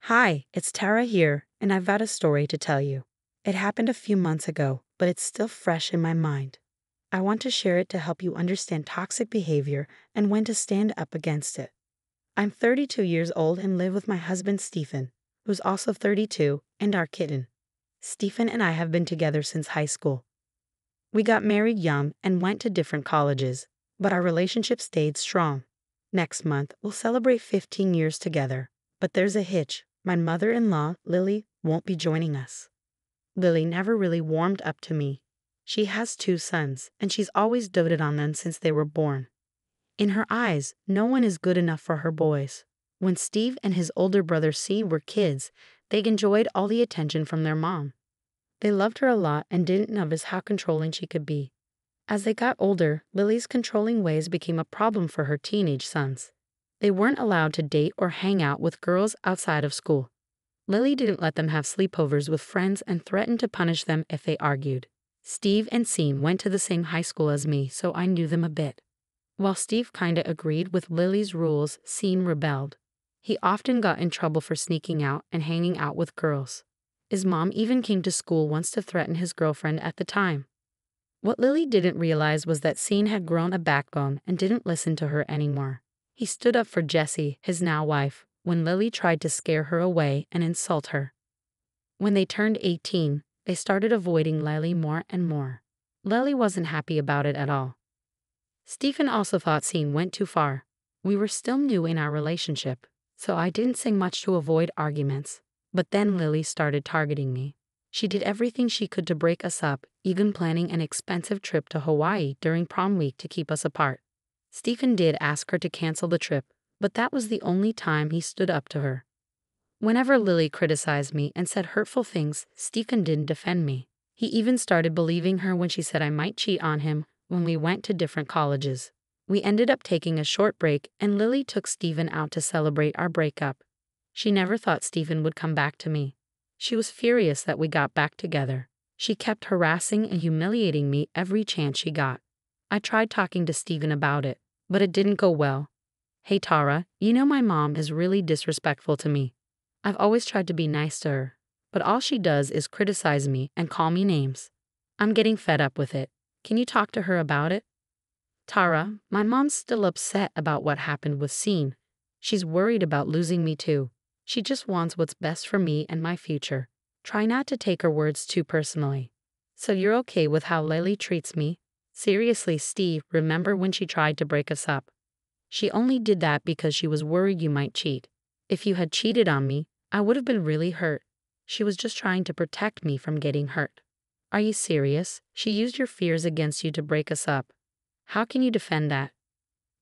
Hi, it's Tara here, and I've got a story to tell you. It happened a few months ago, but it's still fresh in my mind. I want to share it to help you understand toxic behavior and when to stand up against it. I'm 32 years old and live with my husband Stephen, who's also 32, and our kitten. Stephen and I have been together since high school. We got married young and went to different colleges, but our relationship stayed strong. Next month, we'll celebrate 15 years together, but there's a hitch. My mother-in-law, Lily, won't be joining us. Lily never really warmed up to me. She has 2 sons, and she's always doted on them since they were born. In her eyes, no one is good enough for her boys. When Steve and his older brother C were kids, they enjoyed all the attention from their mom. They loved her a lot and didn't notice how controlling she could be. As they got older, Lily's controlling ways became a problem for her teenage sons. They weren't allowed to date or hang out with girls outside of school. Lily didn't let them have sleepovers with friends and threatened to punish them if they argued. Steve and Sean went to the same high school as me, so I knew them a bit. While Steve kinda agreed with Lily's rules, Sean rebelled. He often got in trouble for sneaking out and hanging out with girls. His mom even came to school once to threaten his girlfriend at the time. What Lily didn't realize was that Sean had grown a backbone and didn't listen to her anymore. He stood up for Jessie, his now wife, when Lily tried to scare her away and insult her. When they turned 18, they started avoiding Lily more and more. Lily wasn't happy about it at all. Stephen also thought Sean went too far. We were still new in our relationship, so I didn't say much to avoid arguments. But then Lily started targeting me. She did everything she could to break us up, even planning an expensive trip to Hawaii during prom week to keep us apart. Stephen did ask her to cancel the trip, but that was the only time he stood up to her. Whenever Lily criticized me and said hurtful things, Stephen didn't defend me. He even started believing her when she said I might cheat on him when we went to different colleges. We ended up taking a short break, and Lily took Stephen out to celebrate our breakup. She never thought Stephen would come back to me. She was furious that we got back together. She kept harassing and humiliating me every chance she got. I tried talking to Stephen about it, but it didn't go well. Hey Tara, you know my mom is really disrespectful to me. I've always tried to be nice to her, but all she does is criticize me and call me names. I'm getting fed up with it. Can you talk to her about it? Tara, my mom's still upset about what happened with Sean. She's worried about losing me too. She just wants what's best for me and my future. Try not to take her words too personally. So you're okay with how Lily treats me? Seriously, Steve, remember when she tried to break us up? She only did that because she was worried you might cheat. If you had cheated on me, I would have been really hurt. She was just trying to protect me from getting hurt. Are you serious? She used your fears against you to break us up. How can you defend that?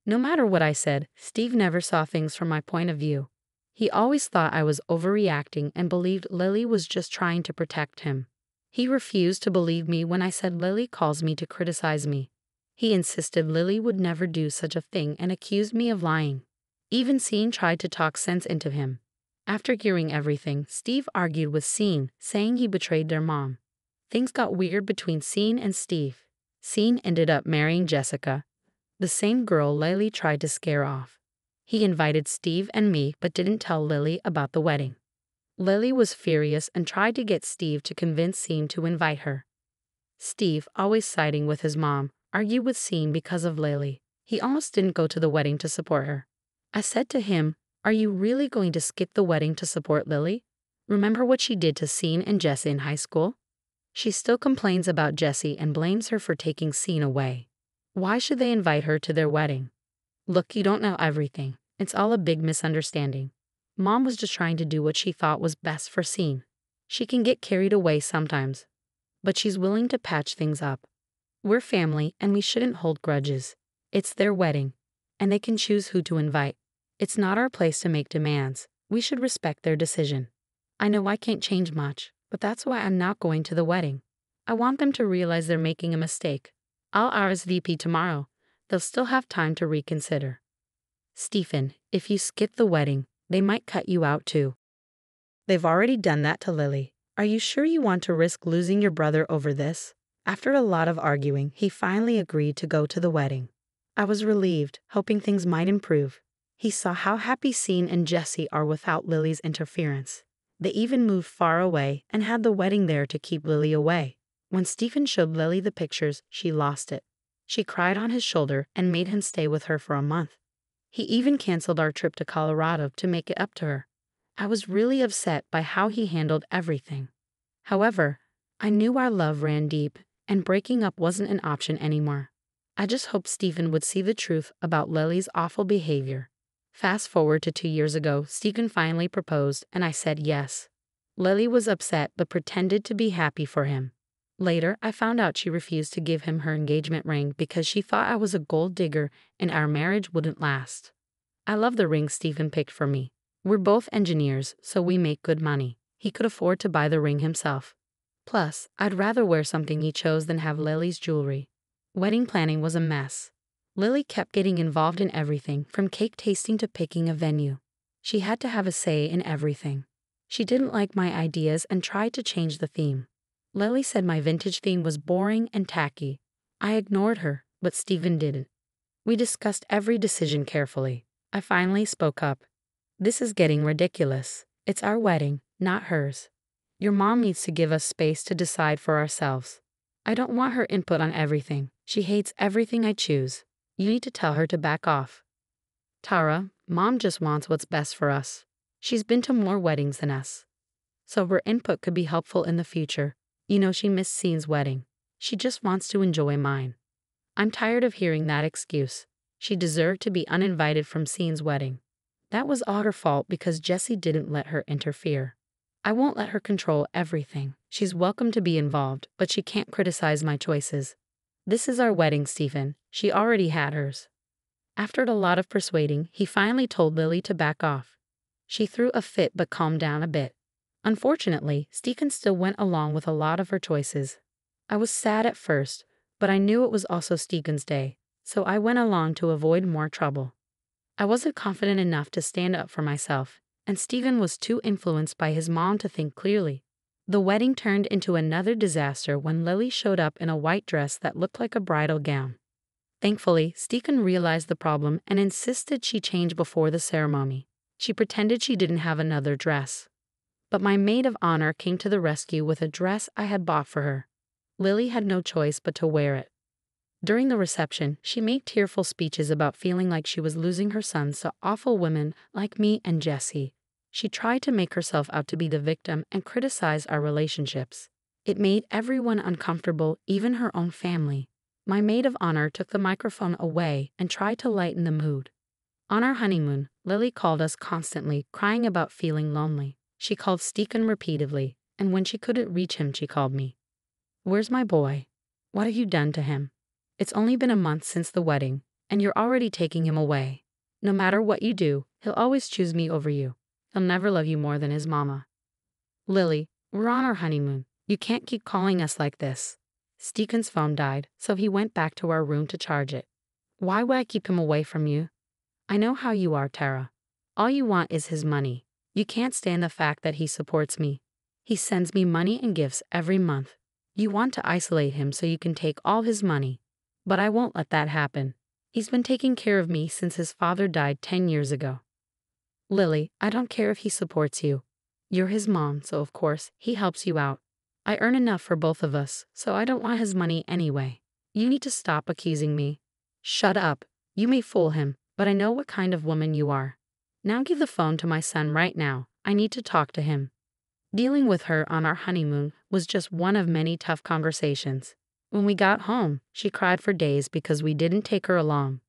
No matter what I said, Steve never saw things from my point of view. He always thought I was overreacting and believed Lily was just trying to protect him. He refused to believe me when I said Lily calls me to criticize me. He insisted Lily would never do such a thing and accused me of lying. Even Sean tried to talk sense into him. After hearing everything, Steve argued with Sean, saying he betrayed their mom. Things got weird between Sean and Steve. Sean ended up marrying Jessica, the same girl Lily tried to scare off. He invited Steve and me but didn't tell Lily about the wedding. Lily was furious and tried to get Steve to convince Sean to invite her. Steve, always siding with his mom, argued with Sean because of Lily. He almost didn't go to the wedding to support her. I said to him, "Are you really going to skip the wedding to support Lily? Remember what she did to Sean and Jessie in high school? She still complains about Jessie and blames her for taking Sean away. Why should they invite her to their wedding? Look, you don't know everything. It's all a big misunderstanding. Mom was just trying to do what she thought was best for Sean. She can get carried away sometimes, but she's willing to patch things up. We're family and we shouldn't hold grudges. It's their wedding, and they can choose who to invite. It's not our place to make demands. We should respect their decision. I know I can't change much, but that's why I'm not going to the wedding. I want them to realize they're making a mistake. I'll RSVP tomorrow. They'll still have time to reconsider." Stephen, if you skip the wedding, they might cut you out too. They've already done that to Lily. Are you sure you want to risk losing your brother over this? After a lot of arguing, he finally agreed to go to the wedding. I was relieved, hoping things might improve. He saw how happy Sean and Jesse are without Lily's interference. They even moved far away and had the wedding there to keep Lily away. When Stephen showed Lily the pictures, she lost it. She cried on his shoulder and made him stay with her for a month. He even canceled our trip to Colorado to make it up to her. I was really upset by how he handled everything. However, I knew our love ran deep, and breaking up wasn't an option anymore. I just hoped Stephen would see the truth about Lily's awful behavior. Fast forward to 2 years ago, Stephen finally proposed, and I said yes. Lily was upset but pretended to be happy for him. Later, I found out she refused to give him her engagement ring because she thought I was a gold digger and our marriage wouldn't last. I love the ring Stephen picked for me. We're both engineers, so we make good money. He could afford to buy the ring himself. Plus, I'd rather wear something he chose than have Lily's jewelry. Wedding planning was a mess. Lily kept getting involved in everything, from cake tasting to picking a venue. She had to have a say in everything. She didn't like my ideas and tried to change the theme. Lily said my vintage theme was boring and tacky. I ignored her, but Stephen didn't. We discussed every decision carefully. I finally spoke up. This is getting ridiculous. It's our wedding, not hers. Your mom needs to give us space to decide for ourselves. I don't want her input on everything. She hates everything I choose. You need to tell her to back off. Tara, Mom just wants what's best for us. She's been to more weddings than us. So her input could be helpful in the future. You know she missed Sean's wedding. She just wants to enjoy mine. I'm tired of hearing that excuse. She deserved to be uninvited from Sean's wedding. That was all her fault because Jesse didn't let her interfere. I won't let her control everything. She's welcome to be involved, but she can't criticize my choices. This is our wedding, Stephen. She already had hers. After a lot of persuading, he finally told Lily to back off. She threw a fit but calmed down a bit. Unfortunately, Stephen still went along with a lot of her choices. I was sad at first, but I knew it was also Stephen's day, so I went along to avoid more trouble. I wasn't confident enough to stand up for myself, and Stephen was too influenced by his mom to think clearly. The wedding turned into another disaster when Lily showed up in a white dress that looked like a bridal gown. Thankfully, Stephen realized the problem and insisted she change before the ceremony. She pretended she didn't have another dress. But my maid of honor came to the rescue with a dress I had bought for her. Lily had no choice but to wear it. During the reception, she made tearful speeches about feeling like she was losing her sons to awful women like me and Jesse. She tried to make herself out to be the victim and criticize our relationships. It made everyone uncomfortable, even her own family. My maid of honor took the microphone away and tried to lighten the mood. On our honeymoon, Lily called us constantly, crying about feeling lonely. She called Stephen repeatedly, and when she couldn't reach him, she called me. Where's my boy? What have you done to him? It's only been a month since the wedding, and you're already taking him away. No matter what you do, he'll always choose me over you. He'll never love you more than his mama. Lily, we're on our honeymoon. You can't keep calling us like this. Stephen's phone died, so he went back to our room to charge it. Why would I keep him away from you? I know how you are, Tara. All you want is his money. You can't stand the fact that he supports me. He sends me money and gifts every month. You want to isolate him so you can take all his money. But I won't let that happen. He's been taking care of me since his father died 10 years ago. Lily, I don't care if he supports you. You're his mom, so of course, he helps you out. I earn enough for both of us, so I don't want his money anyway. You need to stop accusing me. Shut up. You may fool him, but I know what kind of woman you are. Now give the phone to my son right now. I need to talk to him. Dealing with her on our honeymoon was just one of many tough conversations. When we got home, she cried for days because we didn't take her along.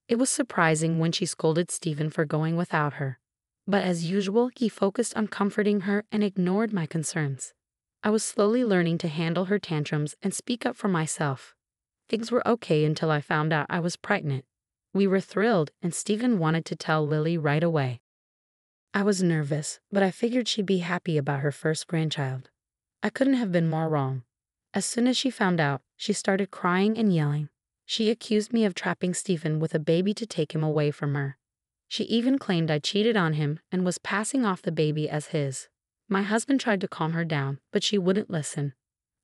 It was surprising when she scolded Stephen for going without her. But as usual, he focused on comforting her and ignored my concerns. I was slowly learning to handle her tantrums and speak up for myself. Things were okay until I found out I was pregnant. We were thrilled, and Stephen wanted to tell Lily right away. I was nervous, but I figured she'd be happy about her first grandchild. I couldn't have been more wrong. As soon as she found out, she started crying and yelling. She accused me of trapping Stephen with a baby to take him away from her. She even claimed I cheated on him and was passing off the baby as his. My husband tried to calm her down, but she wouldn't listen.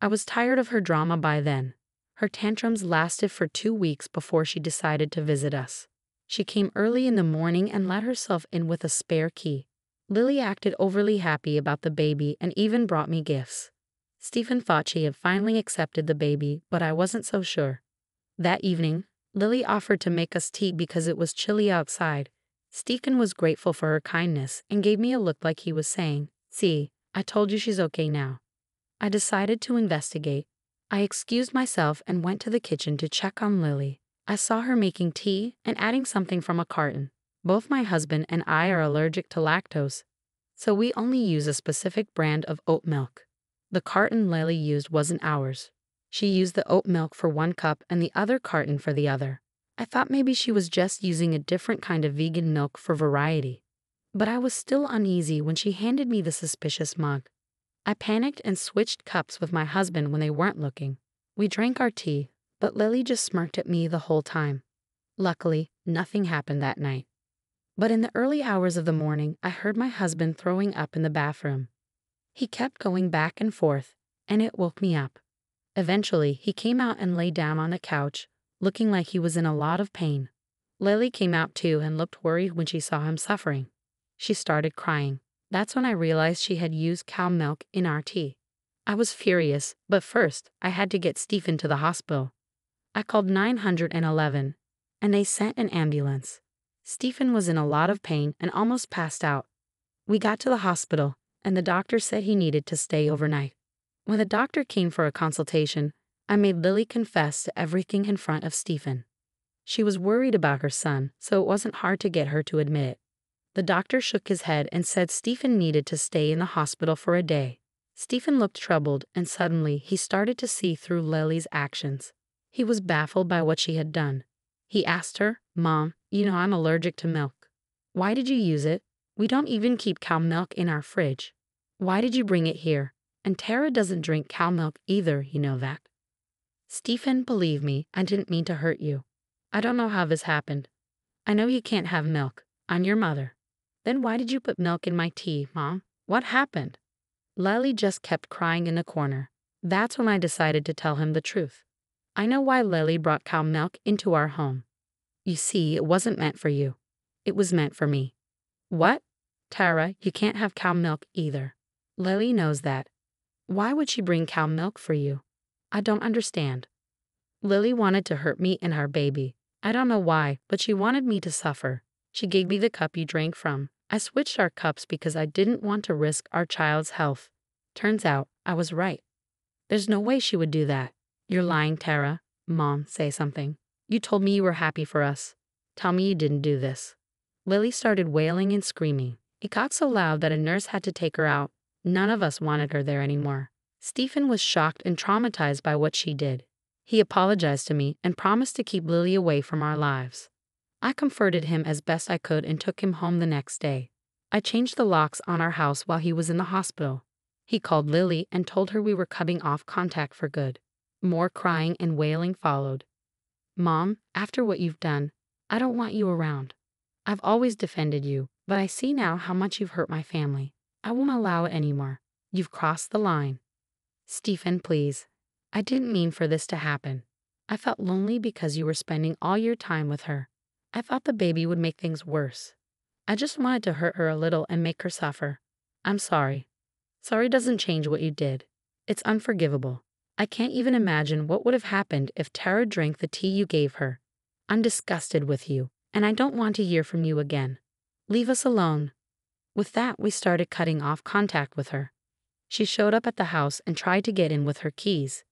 I was tired of her drama by then. Her tantrums lasted for 2 weeks before she decided to visit us. She came early in the morning and let herself in with a spare key. Lily acted overly happy about the baby and even brought me gifts. Stephen thought she had finally accepted the baby, but I wasn't so sure. That evening, Lily offered to make us tea because it was chilly outside. Stephen was grateful for her kindness and gave me a look like he was saying, "See, I told you she's okay now." I decided to investigate. I excused myself and went to the kitchen to check on Lily. I saw her making tea and adding something from a carton. Both my husband and I are allergic to lactose, so we only use a specific brand of oat milk. The carton Lily used wasn't ours. She used the oat milk for one cup and the other carton for the other. I thought maybe she was just using a different kind of vegan milk for variety. But I was still uneasy when she handed me the suspicious mug. I panicked and switched cups with my husband when they weren't looking. We drank our tea, but Lily just smirked at me the whole time. Luckily, nothing happened that night. But in the early hours of the morning, I heard my husband throwing up in the bathroom. He kept going back and forth, and it woke me up. Eventually, he came out and lay down on the couch, looking like he was in a lot of pain. Lily came out too and looked worried when she saw him suffering. She started crying. That's when I realized she had used cow milk in our tea. I was furious, but first, I had to get Stephen to the hospital. I called 911, and they sent an ambulance. Stephen was in a lot of pain and almost passed out. We got to the hospital, and the doctor said he needed to stay overnight. When the doctor came for a consultation, I made Lily confess to everything in front of Stephen. She was worried about her son, so it wasn't hard to get her to admit it. The doctor shook his head and said Stephen needed to stay in the hospital for a day. Stephen looked troubled, and suddenly he started to see through Lily's actions. He was baffled by what she had done. He asked her, "Mom, you know I'm allergic to milk. Why did you use it? We don't even keep cow milk in our fridge. Why did you bring it here? And Tara doesn't drink cow milk either, you know that." "Stephen, believe me, I didn't mean to hurt you. I don't know how this happened. I know you can't have milk. I'm your mother." "Then why did you put milk in my tea, Mom? What happened?" Lily just kept crying in the corner. That's when I decided to tell him the truth. "I know why Lily brought cow milk into our home. You see, it wasn't meant for you. It was meant for me." "What?" "Tara, you can't have cow milk either. Lily knows that. Why would she bring cow milk for you? I don't understand." "Lily wanted to hurt me and our baby. I don't know why, but she wanted me to suffer. She gave me the cup you drank from. I switched our cups because I didn't want to risk our child's health. Turns out, I was right. There's no way she would do that." "You're lying, Tara." "Mom, say something. You told me you were happy for us. Tell me you didn't do this." Lily started wailing and screaming. It got so loud that a nurse had to take her out. None of us wanted her there anymore. Stephen was shocked and traumatized by what she did. He apologized to me and promised to keep Lily away from our lives. I comforted him as best I could and took him home the next day. I changed the locks on our house while he was in the hospital. He called Lily and told her we were cutting off contact for good. More crying and wailing followed. "Mom, after what you've done, I don't want you around. I've always defended you, but I see now how much you've hurt my family. I won't allow it anymore. You've crossed the line." "Stephen, please. I didn't mean for this to happen. I felt lonely because you were spending all your time with her. I thought the baby would make things worse. I just wanted to hurt her a little and make her suffer. I'm sorry. Sorry doesn't change what you did. It's unforgivable. I can't even imagine what would have happened if Tara drank the tea you gave her. I'm disgusted with you, and I don't want to hear from you again. Leave us alone." With that, we started cutting off contact with her. She showed up at the house and tried to get in with her keys.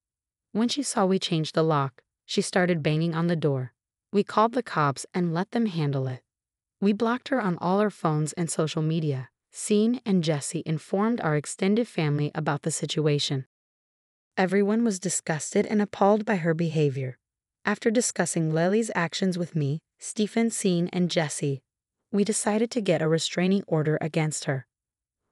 When she saw we changed the lock, she started banging on the door. We called the cops and let them handle it. We blocked her on all our phones and social media. Sean and Jesse informed our extended family about the situation. Everyone was disgusted and appalled by her behavior. After discussing Lily's actions with me, Stephen, Sean, and Jesse, we decided to get a restraining order against her.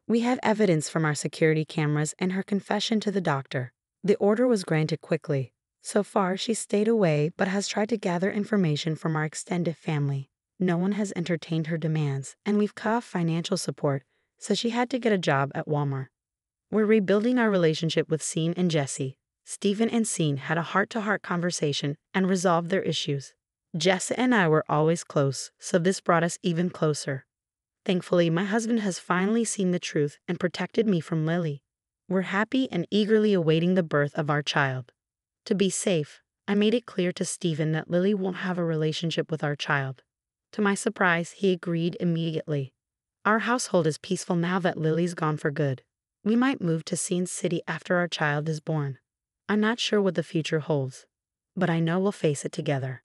We had evidence from our security cameras and her confession to the doctor. The order was granted quickly. So far, she stayed away but has tried to gather information from our extended family. No one has entertained her demands, and we've cut off financial support, so she had to get a job at Walmart. We're rebuilding our relationship with Sean and Jesse. Stephen and Sean had a heart-to-heart conversation and resolved their issues. Jess and I were always close, so this brought us even closer. Thankfully, my husband has finally seen the truth and protected me from Lily. We're happy and eagerly awaiting the birth of our child. To be safe, I made it clear to Stephen that Lily won't have a relationship with our child. To my surprise, he agreed immediately. Our household is peaceful now that Lily's gone for good. We might move to Scene City after our child is born. I'm not sure what the future holds, but I know we'll face it together.